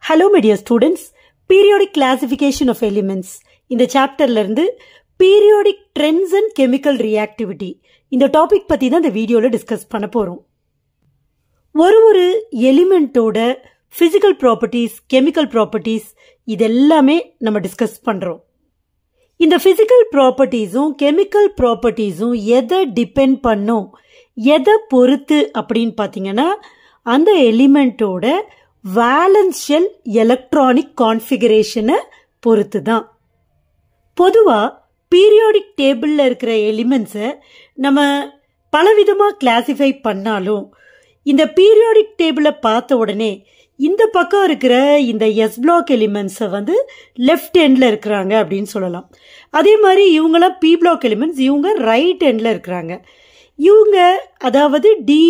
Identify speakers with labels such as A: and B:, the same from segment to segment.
A: Hello my dear students, periodic classification of elements. இந்த சாப்டர்ல இருந்து periodic trends and chemical reactivity இந்த topic பத்தி தான் இந்த வீடியோல டிஸ்கஸ் பண்ண போறோம். ஒரு எலிமெண்டோட physical properties, chemical properties இதெல்லாமே நம்ம டிஸ்கஸ் பண்றோம். இந்த physical propertiesம் chemical propertiesம் எதை டிபெண்ட் பண்ணும், எதை பொறுத்து அப்படின்னு பாத்தீங்கன்னா அந்த எலிமெண்டோட வேலன்ஸ் ஷெல் எலக்ட்ரானிக் கான்ஃபிகரேஷனை பொறுத்து தான். பொதுவா பீரியாடிக் டேபிள்ல இருக்கிற எலிமெண்ட்ஸை நம்ம பலவிதமாக கிளாசிஃபை பண்ணாலும் இந்த பீரியாடிக் டேபிளை பார்த்த உடனே இந்த பக்கம் இருக்கிற இந்த எஸ் பிளாக் எலிமெண்ட்ஸை வந்து லெஃப்ட் எண்ட்ல இருக்கிறாங்க அப்படின்னு சொல்லலாம். அதே மாதிரி இவங்களாம் பி பிளாக் எலிமெண்ட்ஸ், இவங்க ரைட் எண்ட்ல இருக்கிறாங்க. இவங்க அதாவது டி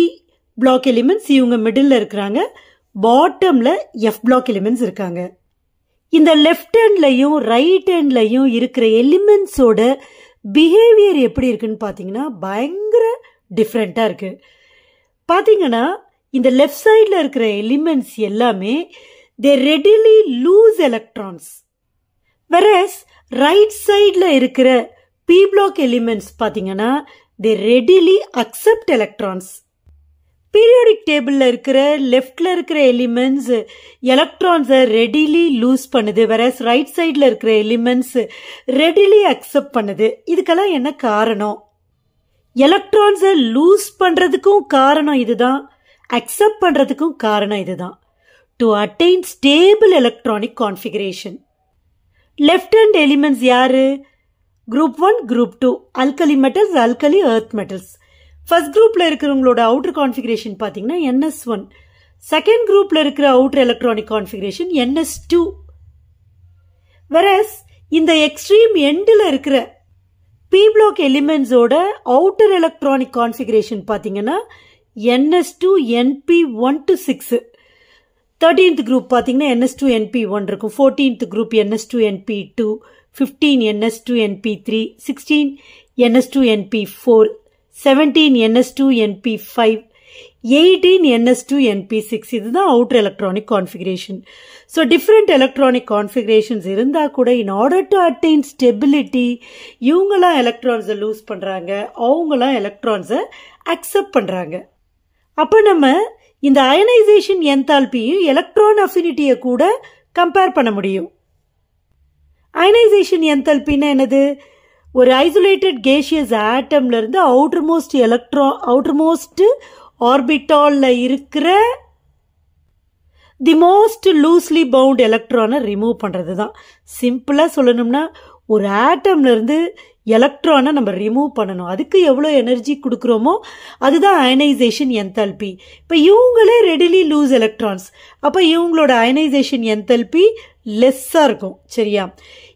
A: பிளாக் எலிமெண்ட்ஸ் இவங்க மிடில் இருக்கிறாங்க, பாட்டம்ல எஃப் பிளாக் எலிமெண்ட்ஸ் இருக்காங்க. இந்த லெஃப்ட் ஹேண்ட்லையும் ரைட் ஹேண்ட்லையும் இருக்கிற எலிமெண்ட்ஸோட பிஹேவியர் எப்படி இருக்குன்னு பார்த்தீங்கன்னா பயங்கர டிஃப்ரெண்டா இருக்கு. பார்த்தீங்கன்னா இந்த லெஃப்ட் சைடில் இருக்கிற எலிமெண்ட்ஸ் எல்லாமே they readily lose electrons, versus right சைடில் இருக்கிற பி பிளாக் எலிமெண்ட்ஸ் பார்த்தீங்கன்னா they readily accept electrons. Periodic டேபிள்ல இருக்கிற லெஃப்ட்ல இருக்கிற எலிமெண்ட்ஸ் எலக்ட்ரான்ஸை ரெடிலி லூஸ் பண்ணுது, வெரஸ் ரைட் சைட்ல இருக்கிற எலிமெண்ட்ஸ் ரெடிலி அக்செப்ட் பண்ணுது. இதுக்கெல்லாம் என்ன காரணம்? எலக்ட்ரான்ஸை லூஸ் பண்றதுக்கும் காரணம் இதுதான், அக்செப்ட் பண்றதுக்கும் காரணம் இதுதான். To attain stable electronic configuration. Left hand elements யாரு? Group 1, group 2, alkali metals, alkali earth metals. First குரூப்ல இருக்கிறவங்களோட அவுட்டர் கான்ஃபிகரேஷன் பார்த்தீங்கன்னா NS1. செகண்ட் குரூப்ல இருக்கிற outer electronic configuration NS2. Versus இந்த எக்ஸ்ட்ரீம் எண்டில் இருக்கிற பி பிளாக் எலிமெண்ட்ஸோட அவுட்டர் எலக்ட்ரானிக் கான்ஃபிகரேஷன் பார்த்தீங்கன்னா NS2 NP1 to 6. 13th group பார்த்தீங்கன்னா NS2 NP1 இருக்கும், 14th group NS2 NP2, 15 NS2 NP3, 16 NS2 NP4, 17 NS2 NP5, 18 NS2 NP6. இதுதான் outer electronic configuration. So different electronic configurations இருந்தா கூட in order to attain stability இவங்களாம் எலக்ட்ரான்ஸை loose பண்றாங்க, அவங்களாம் எலக்ட்ரான்ஸை accept பண்றாங்க. அப்ப நம்ம இந்த அயனைசேஷன் என்தால்பியும் எலக்ட்ரான் அஃபினிட்டியை கூட கம்பேர் பண்ண முடியும். அயனைசேஷன் என்தால்பின்னா என்னது? ஒரு ஐசோலேட்டட் கேஷியஸ் ஆட்டம்ல இருந்து அவுட்டர் மோஸ்ட் ஆர்பிட்டால்ல இருக்கிற தி மோஸ்ட் லூஸ்லி பவுண்ட் எலக்ட்ரானை ரிமூவ் பண்றது தான். சிம்பிளா சொல்லணும்னா ஒரு ஆட்டம்ல இருந்து எலக்ட்ரானை நம்ம ரிமூவ் பண்ணணும், அதுக்கு எவ்வளவு எனர்ஜி கொடுக்குறோமோ அதுதான் அயனைசேஷன் என்தால்பி. இப்ப இவங்களே ரெடிலி லூஸ் எலக்ட்ரான்ஸ், அப்ப இவங்களோட அயனைசேஷன் என்தால்பி லெஸ்ஸா இருக்கும். சரியா?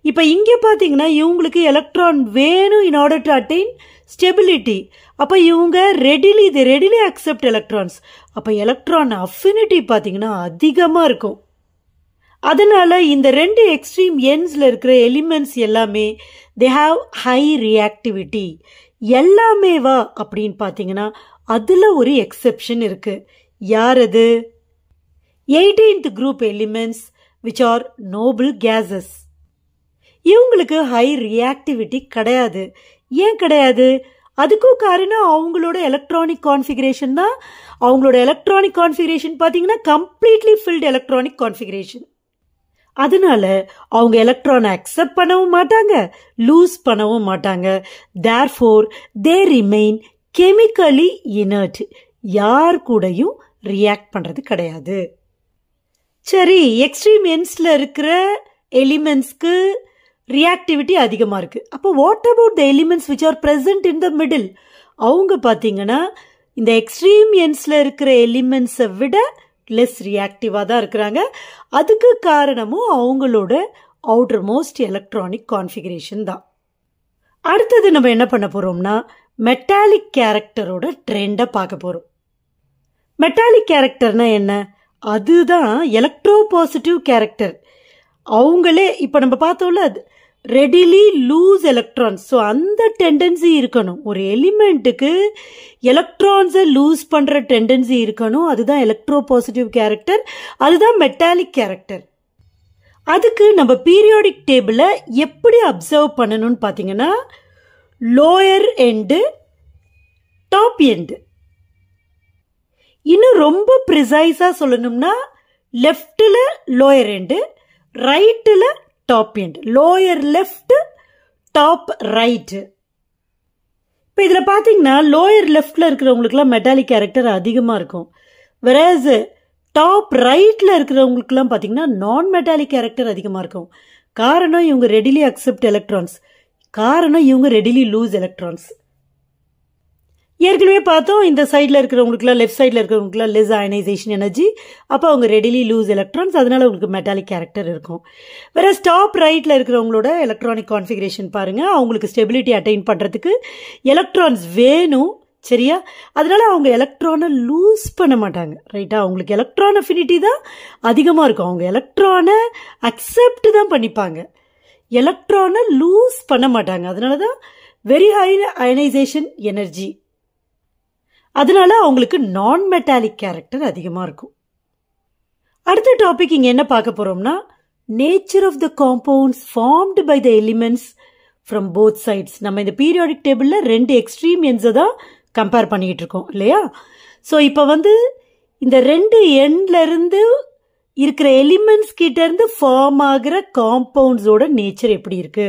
A: இப்ப இங்க பாத்தீங்கன்னா இவங்களுக்கு எலக்ட்ரான் வேணும் in order to attain stability. அப்ப இவங்க ரெடிலி அக்செப்ட் எலக்ட்ரான்ஸ். அப்ப எலக்ட்ரான் அஃபினிட்டி பாத்தீங்கன்னா அதிகமா இருக்கும். அதனால இந்த ரெண்டு எக்ஸ்ட்ரீம் எண்ட்ஸ்ல இருக்கிற எலிமெண்ட்ஸ் எல்லாமே தே ஹாவ் ஹை ரியாக்டிவிட்டி. எல்லாமே வா அப்படின்னு பாத்தீங்கன்னா அதுல ஒரு எக்ஸெப்ஷன் இருக்கு. யார் அது? 18th group elements which are noble gases. இவங்களுக்கு ஹை ரியாக்டிவிட்டி கிடையாது. ஏன் கிடையாது? அதுக்கும் காரணம் அவங்களோட எலக்ட்ரானிக் கான்ஃபிகரேஷன் தான். அவங்களோட எலக்ட்ரானிக் கான்ஃபிகரேஷன் பார்த்தீங்கன்னா கம்ப்ளீட்லி ஃபில்ட் எலக்ட்ரானிக் கான்ஃபிகரேஷன். அதனால அவங்க எலக்ட்ரானை அக்செப்ட் பண்ணவும் மாட்டாங்க, லூஸ் பண்ணவும் மாட்டாங்க. தேர்ஃபோர் தே ரிமைன் கெமிக்கலி இனர்ட். யார் கூடயும் ரியாக்ட் பண்றது கிடையாது. சரி, எக்ஸ்ட்ரீம் எண்ட்ஸ்ல இருக்கிற எலிமெண்ட்ஸ்க்கு ரியாக்டிவிட்டி அதிகமா இருக்கு. அப்போ what about the elements which are present in the middle? அவங்க பாத்தீங்கன்னா இந்த எக்ஸ்ட்ரீம் எண்ட்ஸ்ல இருக்கிற எலிமெண்ட்ஸை விட லெஸ் ரியாக்டிவா தான் இருக்கிறாங்க. அதுக்கு காரணமும் அவங்களோட அவுட்டர் மோஸ்ட் எலக்ட்ரானிக் கான்ஃபிகரேஷன் தான். அடுத்தது நம்ம என்ன பண்ண போறோம்னா மெட்டாலிக் கேரக்டரோட ட்ரெண்டை பார்க்க போறோம். மெட்டாலிக் கேரக்டர்னா என்ன? அதுதான் எலக்ட்ரோ பாசிட்டிவ் கேரக்டர். அவங்களே இப்ப நம்ம பார்த்தோம்ல ரெடிலி லூஸ் எலக்ட்ரான்ஸ். ஸோ அந்த டெண்டன்சி இருக்கணும், ஒரு எலிமெண்ட்டுக்கு எலக்ட்ரான்ஸை லூஸ் பண்ற டெண்டன்சி இருக்கணும். அதுதான் எலக்ட்ரோ பாசிட்டிவ் கேரக்டர், அதுதான் மெட்டாலிக் கேரக்டர். அதுக்கு நம்ம பீரியாடிக் டேபிளை எப்படி அப்சர்வ் பண்ணணும்னு பார்த்தீங்கன்னா லோயர் எண்டு டாப் எண்டு. இன்னும் ரொம்ப ப்ரிசைஸா சொல்லணும்னா லெஃப்டில் லோயர் எண்டு, ரைட்டில் top end. Lower left, top right. இப்போ இதில் பார்த்தீங்கன்னா லோயர் லெஃப்டில் இருக்கிறவங்களுக்குலாம் மெட்டாலிக் கேரக்டர் அதிகமாக இருக்கும். வேறஸ் டாப் ரைட்டில் இருக்கிறவங்களுக்குலாம் பார்த்தீங்கன்னா நான் மெட்டாலிக் கேரக்டர் அதிகமாக இருக்கும். காரணம் இவங்க ரெடிலி அக்செப்ட் எலக்ட்ரான்ஸ், காரணம் இவங்க ரெடிலி லூஸ் எலக்ட்ரான்ஸ். ஏற்கனவே பார்த்தோம் இந்த சைடில் இருக்கிறவங்களுக்குலாம் லெஃப்ட் சைடில் இருக்கிறவங்களுக்குலாம் லெஸ் அயனைசேஷன் எனர்ஜி, அப்போ அவங்க ரெடிலி லூஸ் எலக்ட்ரான்ஸ், அதனால அவங்களுக்கு மெட்டாலிக் கேரக்டர் இருக்கும். வேற டாப் ரைட்டில் இருக்கிறவங்களோட எலக்ட்ரானிக் கான்ஃபிகரேஷன் பாருங்கள், அவங்களுக்கு ஸ்டெபிலிட்டி அட்டைன் பண்ணுறதுக்கு எலக்ட்ரான்ஸ் வேணும், சரியா? அதனால அவங்க எலக்ட்ரானை லூஸ் பண்ண மாட்டாங்க, ரைட்டா? அவங்களுக்கு எலக்ட்ரான் அஃபினிட்டி தான் அதிகமாக இருக்கும். அவங்க எலக்ட்ரானை அக்செப்ட் தான் பண்ணிப்பாங்க, எலக்ட்ரானை லூஸ் பண்ண மாட்டாங்க. அதனால தான் வெரி ஹை அயனைசேஷன் எனர்ஜி. அதனால அவங்களுக்கு நான் மெட்டாலிக் கேரக்டர் அதிகமாக இருக்கும். அடுத்த டாபிக் இங்கே என்ன பார்க்க போறோம்னா nature of the compounds formed by the elements from both sides. நம்ம இந்த பீரியாடிக் டேபிளில் 2 எக்ஸ்ட்ரீம் எண்ட்ஸை தான் கம்பேர் பண்ணிக்கிட்டு இருக்கோம் இல்லையா? ஸோ இப்போ இந்த 2 எண்ட்ல இருந்து இருக்கிற எலிமெண்ட்ஸ் கிட்ட இருந்து ஃபார்ம் ஆகிற காம்பவுண்ட்ஸோட நேச்சர் எப்படி இருக்கு?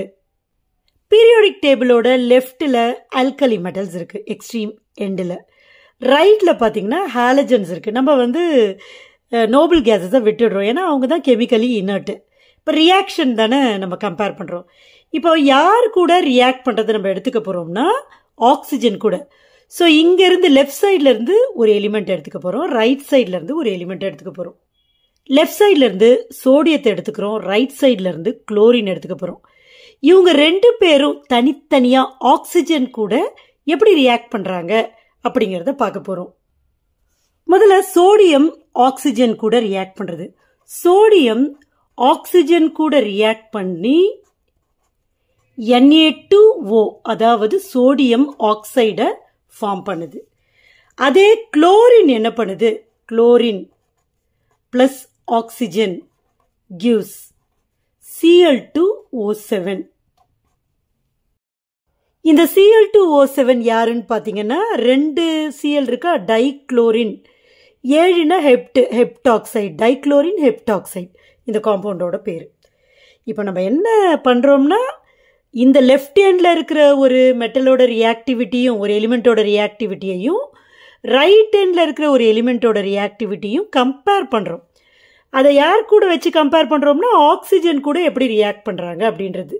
A: பீரியாடிக் டேபிளோட லெஃப்டில் ஆல்கலி மெட்டல்ஸ் இருக்கு எக்ஸ்ட்ரீம் எண்டில், ரைட்டில் பார்த்தீங்கன்னா ஹாலஜன்ஸ் இருக்குது. நம்ம நோபல் கேஸஸை விட்டுடுறோம், ஏன்னா அவங்க தான் கெமிக்கலி இன்னர்ட்டு. இப்போ ரியாக்ஷன் தானே நம்ம கம்பேர் பண்ணுறோம். இப்போ யார் கூட ரியாக்ட் பண்ணுறதை நம்ம எடுத்துக்க போகிறோம்னா ஆக்சிஜன் கூட. ஸோ இங்கேருந்து லெஃப்ட் சைட்லேருந்து ஒரு எலிமெண்ட் எடுத்துக்க போகிறோம், ரைட் சைட்லேருந்து ஒரு எலிமெண்ட் எடுத்துக்க போகிறோம். லெஃப்ட் சைட்லேருந்து சோடியத்தை எடுத்துக்கிறோம், ரைட் சைட்லேருந்து குளோரின் எடுத்துக்க போகிறோம். இவங்க 2 பேரும் தனித்தனியாக ஆக்சிஜன் கூட எப்படி ரியாக்ட் பண்ணுறாங்க அப்படிங்கிறத பார்க்க போகிறோம். முதல்ல சோடியம் ஆக்சிஜன் கூட ரியாக்ட் பண்ணுறது. சோடியம் ஆக்சிஜன் கூட ரியாக்ட் பண்ணி Na2O, அதாவது சோடியம் ஆக்சைடை ஃபார்ம் பண்ணுது. அதே குளோரின் என்ன பண்ணுது? Chlorine plus oxygen gives Cl2O7. இந்த Cl2O7 யாருன்னு பார்த்தீங்கன்னா 2 Cl இருக்கா, டைக்ளோரின். 7னா ஹெப்டாக்சைடு, டைக்ளோரின் ஹெப்டாக்சைடு இந்த காம்பவுண்டோட பேர். இப்போ நம்ம என்ன பண்ணுறோம்னா இந்த லெஃப்ட் ஹேண்டில் இருக்கிற ஒரு மெட்டலோட ரியாக்டிவிட்டியும் ஒரு எலிமெண்ட்டோட ரியாக்டிவிட்டியையும் ரைட் ஹேண்டில் இருக்கிற ஒரு எலிமெண்ட்டோட ரியாக்டிவிட்டியும் கம்பேர் பண்ணுறோம். அதை யார் கூட வச்சு கம்பேர் பண்ணுறோம்னா ஆக்சிஜன் கூட எப்படி ரியாக்ட் பண்ணுறாங்க அப்படின்றது.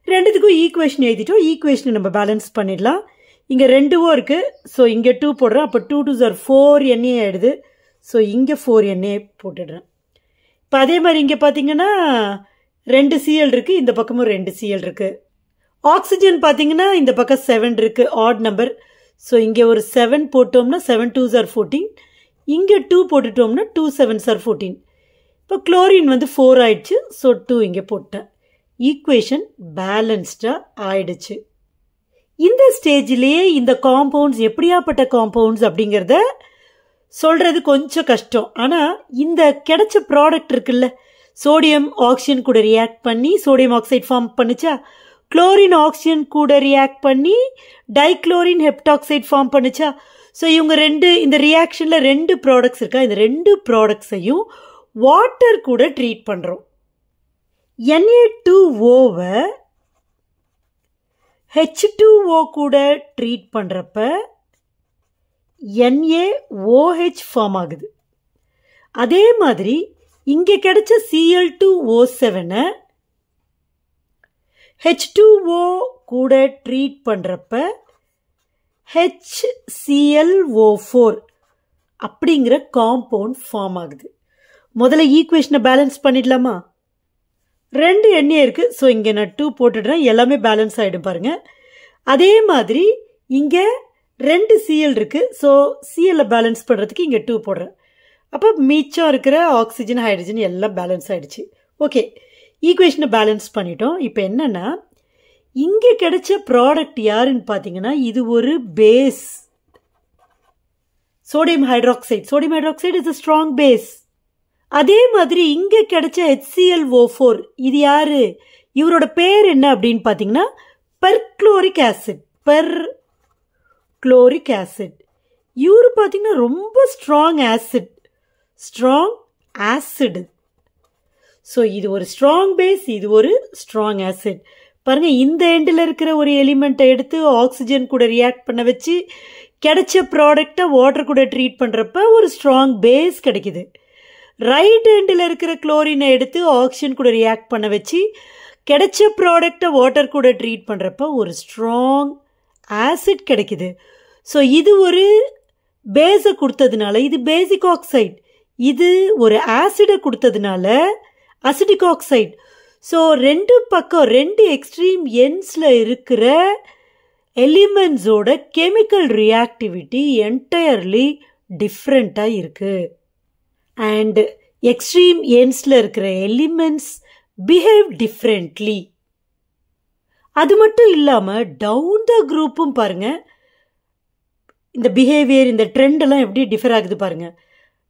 A: 2த்துக்கும் ஈக்குவேஷன் எழுதிட்டோம். ஈக்குவேஷனை நம்ம பேலன்ஸ் பண்ணிடலாம். இங்கே 2O இருக்குது, ஸோ இங்கே 2 போடுறேன். அப்போ 2 2s are 4 Na ஆகிடுது. ஸோ இங்கே 4 Na போட்டுடுறேன். இப்போ அதே மாதிரி இங்கே பார்த்தீங்கன்னா 2 Cl இருக்குது, இந்த பக்கமும் 2 Cl இருக்குது. ஆக்சிஜன் பார்த்தீங்கன்னா இந்த பக்கம் 7 இருக்குது, ஆட் நம்பர். ஸோ இங்கே ஒரு 7 போட்டோம்னா 7 2s are 14. இங்கே 2 போட்டுட்டோம்னா 2 7s are 14. இப்போ குளோரின் 4 ஆயிடுச்சு. ஸோ 2 இங்கே போட்டேன். ஈக்குவேஷன் பேலன்ஸ்டாக ஆயிடுச்சு. இந்த ஸ்டேஜ்லேயே இந்த காம்பவுண்ட்ஸ் எப்படியாப்பட்ட காம்பவுண்ட்ஸ் அப்படிங்கிறத சொல்கிறது கொஞ்சம் கஷ்டம். ஆனால் இந்த கிடைச்ச ப்ராடக்ட் இருக்குல்ல, சோடியம் ஆக்சிஜன் கூட ரியாக்ட் பண்ணி சோடியம் ஆக்சைடு ஃபார்ம் பண்ணுச்சா, குளோரின் ஆக்சிஜன் கூட ரியாக்ட் பண்ணி டைக்ளோரின் ஹெப்டாக்சைடு ஃபார்ம் பண்ணுச்சா. ஸோ இவங்க இந்த ரியாக்ஷனில் 2 ப்ராடக்ட்ஸ் இருக்கா, இந்த 2 ப்ராடக்ட்ஸையும் வாட்டர் கூட ட்ரீட் பண்ணுறோம். Na2Oவை H2O கூட ட்ரீட் பண்ணுறப்ப NaOH ஃபார்ம் ஆகுது. அதே மாதிரி இங்கே கிடைச்ச Cl2O7 H2O கூட ட்ரீட் பண்ணுறப்ப HClO4 அப்படிங்கிற காம்பவுண்ட் ஃபார்ம் ஆகுது. முதல்ல ஈக்குவேஷனை பேலன்ஸ் பண்ணிடலாமா? 2 Na இருக்குது, ஸோ இங்கே நான் 2 போட்டுடுறேன். எல்லாமே பேலன்ஸ் ஆகிடும் பாருங்க. அதே மாதிரி இங்கே 2 Cl இருக்குது, ஸோ Cl பேலன்ஸ் பண்ணுறதுக்கு இங்கே 2 போடுறேன். அப்போ மிச்சம் இருக்கிற ஆக்சிஜன் ஹைட்ரஜன் எல்லாம் பேலன்ஸ் ஆகிடுச்சு. ஓகே, ஈக்குவேஷனை பேலன்ஸ் பண்ணிட்டோம். இப்போ என்னென்னா இங்கே கிடைச்ச ப்ராடக்ட் யாருன்னு பார்த்தீங்கன்னா இது ஒரு base, sodium hydroxide. Sodium hydroxide is a strong base. அதே மாதிரி இங்கே கிடைச்ச HClO4 இது யாரு, இவரோட பேர் என்ன அப்படின்னு பார்த்தீங்கன்னா பெர்குளோரிக் ஆசிட். பெர்குளோரிக் ஆசிட் இவரு பார்த்தீங்கன்னா ரொம்ப ஸ்ட்ராங் ஆசிட். ஸோ இது ஒரு ஸ்ட்ராங் பேஸ், இது ஒரு ஸ்ட்ராங் ஆசிட். பாருங்க, இந்த எண்டில் இருக்கிற ஒரு எலிமெண்ட்டை எடுத்து ஆக்சிஜன் கூட ரியாக்ட் பண்ண வச்சு கிடைச்ச ப்ராடக்டை வாட்டர் கூட ட்ரீட் பண்ணுறப்ப ஒரு ஸ்ட்ராங் பேஸ் கிடைக்குது. ரைட் எண்டில் இருக்கிற குளோரினை எடுத்து ஆக்சிஜன் கூட ரியாக்ட் பண்ண வச்சு கிடைச்ச ப்ராடக்டை வாட்டர் கூட ட்ரீட் பண்ணுறப்ப ஒரு ஸ்ட்ராங் ஆசிட் கிடைக்குது. ஸோ இது ஒரு பேஸை கொடுத்ததுனால இது பேசிக் ஆக்சைடு, இது ஒரு ஆசிடை கொடுத்ததுனால அசிடிக் ஆக்சைடு. ஸோ ரெண்டு பக்கம், ரெண்டு எக்ஸ்ட்ரீம் எண்ட்ஸில் இருக்கிற எலிமெண்ட்ஸோட கெமிக்கல் ரியாக்டிவிட்டி என்டையர்லி டிஃப்ரெண்ட்டாக இருக்குது. அண்ட் எக்ஸ்ட்ரீம் எண்ட்ஸில் இருக்கிற எலிமெண்ட்ஸ் பிஹேவ் டிஃப்ரெண்ட்லி. அது மட்டும் இல்லாமல் டவுன் த குரூப்பும் பாருங்க, இந்த பிஹேவியர், இந்த ட்ரெண்ட் எல்லாம் எப்படி டிஃபர் ஆகுது பாருங்க.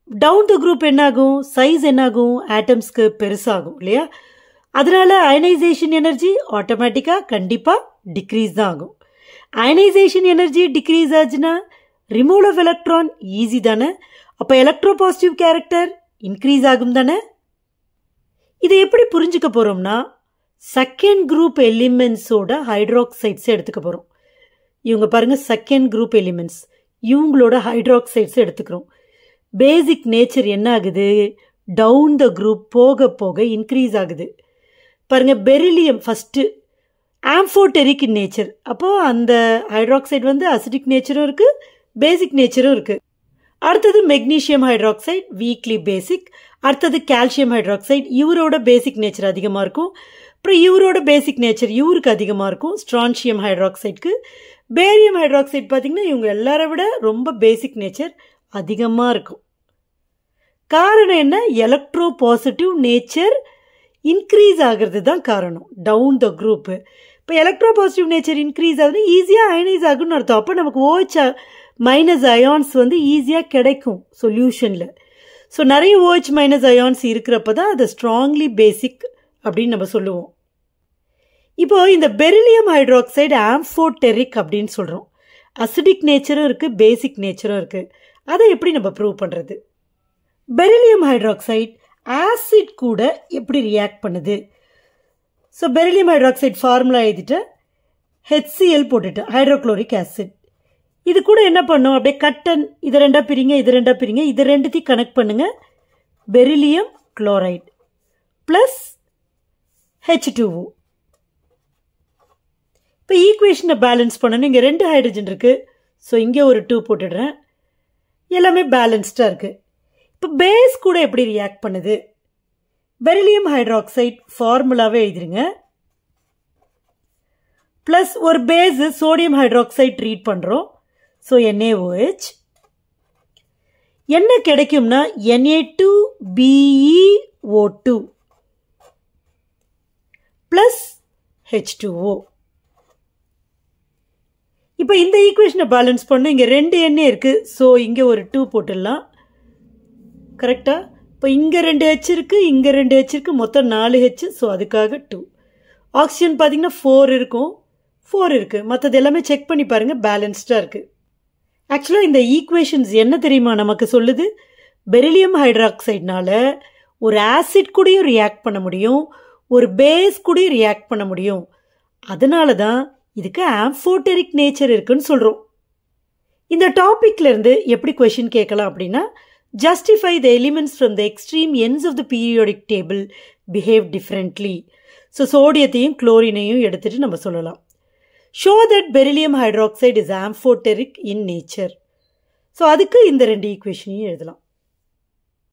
A: டவுன் த குரூப் என்னாகும், சைஸ் என்னாகும், ஆட்டம்ஸ்க்கு பெருசாகும் இல்லையா. அதனால அயனைசேஷன் எனர்ஜி ஆட்டோமேட்டிக்காக கண்டிப்பாக டிக்ரீஸ் தான் ஆகும். அயனைசேஷன் எனர்ஜி டிக்ரீஸ் ஆச்சுன்னா ரிமூவல் ஆஃப் எலக்ட்ரான் ஈஸி தானே. அப்போ எலக்ட்ரோ பாசிட்டிவ் கேரக்டர் இன்க்ரீஸ் ஆகும் தானே. இதை எப்படி புரிஞ்சுக்க போகிறோம்னா, செகண்ட் குரூப் எலிமெண்ட்ஸோட ஹைட்ராக்சைட்ஸை எடுத்துக்க போகிறோம். இவங்க பாருங்கள், செகண்ட் குரூப் எலிமெண்ட்ஸ், இவங்களோட ஹைட்ராக்சைட்ஸை எடுத்துக்கிறோம். பேசிக் நேச்சர் என்ன ஆகுது, டவுன் த குரூப் போக போக இன்க்ரீஸ் ஆகுது. பாருங்கள், பெரிலியம் ஃபஸ்ட்டு ஆம்ஃபோடெரிக் நேச்சர். அப்போது அந்த ஹைட்ராக்சைடு வந்து அசிடிக் நேச்சரும் இருக்குது, பேசிக் நேச்சரும் இருக்குது. அடுத்தது மெக்னீஷியம் ஹைட்ராக்சைடு, வீக்லி பேசிக். அடுத்தது கால்சியம் ஹைட்ராக்சைடு, இவரோட பேசிக் நேச்சர் அதிகமாக இருக்கும். அப்புறம் இவரோட பேசிக் நேச்சர் இவருக்கு அதிகமாக இருக்கும், ஸ்ட்ரான்சியம் ஹைட்ராக்சைடுக்கு. பேரியம் ஹைட்ராக்சைடு பார்த்திங்கன்னா இவங்க எல்லாரை விட ரொம்ப பேசிக் நேச்சர் அதிகமாக இருக்கும். காரணம் என்ன, எலக்ட்ரோ பாசிட்டிவ் நேச்சர் இன்க்ரீஸ் ஆகிறது தான் காரணம், டவுன் த குரூப்பு. இப்போ எலக்ட்ரோ பாசிட்டிவ் நேச்சர் இன்க்ரீஸ் ஆகுது, ஈஸியாக அயனைஸ் ஆகுன்னு அர்த்தம். அப்போ நமக்கு OH மைனஸ் அயான்ஸ் வந்து ஈஸியாக கிடைக்கும் சொல்யூஷனில். ஸோ நிறைய OH மைனஸ் அயான்ஸ் இருக்கிறப்ப தான் அது ஸ்ட்ராங்லி பேசிக் அப்படின்னு நம்ம சொல்லுவோம். இப்போ இந்த பெரிலியம் ஹைட்ராக்சைடு ஆம்ஃபோடெரிக் அப்படின்னு சொல்கிறோம். அசிடிக் நேச்சரும் இருக்குது, பேசிக் நேச்சரும் இருக்குது. அதை எப்படி நம்ம ப்ரூவ் பண்ணுறது? பெரிலியம் ஹைட்ராக்சைடு ஆசிட் கூட எப்படி ரியாக்ட் பண்ணுது? ஸோ பெரிலியம் ஹைட்ராக்சைடு ஃபார்முலா எழுதிட்டு HCl போட்டுட்டேன், ஹைட்ரோக்ளோரிக் ஆசிட். இது கூட என்ன பண்ணும், அப்படியே கட்டன், இது ரெண்டா பிரிங்க, இது ரெண்டா பிரிங்க, இது ரெண்டுத்தையும் கனெக்ட் பண்ணுங்க. Beryllium chloride plus H2O. இப்போ ஈக்குவேஷனை பேலன்ஸ் பண்ணணும். இங்கே 2 ஹைட்ரஜன் இருக்குது, ஸோ இங்கே ஒரு 2 போட்டுடுறேன். எல்லாமே பேலன்ஸ்டாக இருக்குது. இப்போ பேஸ் கூட எப்படி ரியாக்ட் பண்ணுது? பெரிலியம் ஹைட்ராக்சைடு ஃபார்முலாவே எழுதிருங்க. ப்ளஸ் ஒரு பேஸ் சோடியம் ஹைட்ராக்சைடு ட்ரீட் பண்ணுறோம், ஸோ NaOH. என்ன கிடைக்கும்னா Na2BeO2 ப்ளஸ் H2O. இப்போ இந்த ஈக்குவேஷனை பேலன்ஸ் பண்ணணும். இங்கே 2 Na இருக்குது, ஸோ இங்கே ஒரு 2 போட்டுடலாம். கரெக்டாக? இப்போ இங்கே 2 H இருக்குது, இங்கே 2 H இருக்குது, மொத்தம் 4 H. ஸோ அதுக்காக 2. ஆக்சிஜன் பார்த்தீங்கன்னா 4 இருக்கும், 4 இருக்குது. மற்றது எல்லாமே செக் பண்ணி பாருங்கள், பேலன்ஸ்டாக இருக்குது. ஆக்சுவலாக இந்த ஈக்குவேஷன்ஸ் என்ன தெரியுமா நமக்கு சொல்லுது? பெரிலியம் ஹைட்ராக்சைடுனால ஒரு ஆசிட் கூடயும் ரியாக்ட் பண்ண முடியும், ஒரு பேஸ் கூடயும் ரியாக்ட் பண்ண முடியும். அதனால தான் இதுக்கு ஆம்ஃபோடெரிக் நேச்சர் இருக்குன்னு சொல்கிறோம். இந்த டாபிக்லேருந்து எப்படி கொஷின் கேட்கலாம் அப்படின்னா, justify the elements from the extreme ends of the periodic table behave differently. So சோடியத்தையும் குளோரினையும் எடுத்துகிட்டு நம்ம சொல்லலாம். show that beryllium hydroxide is amphoteric in nature. So அதுக்கு இந்த 2 ஈக்குவேஷனையும் எழுதலாம்.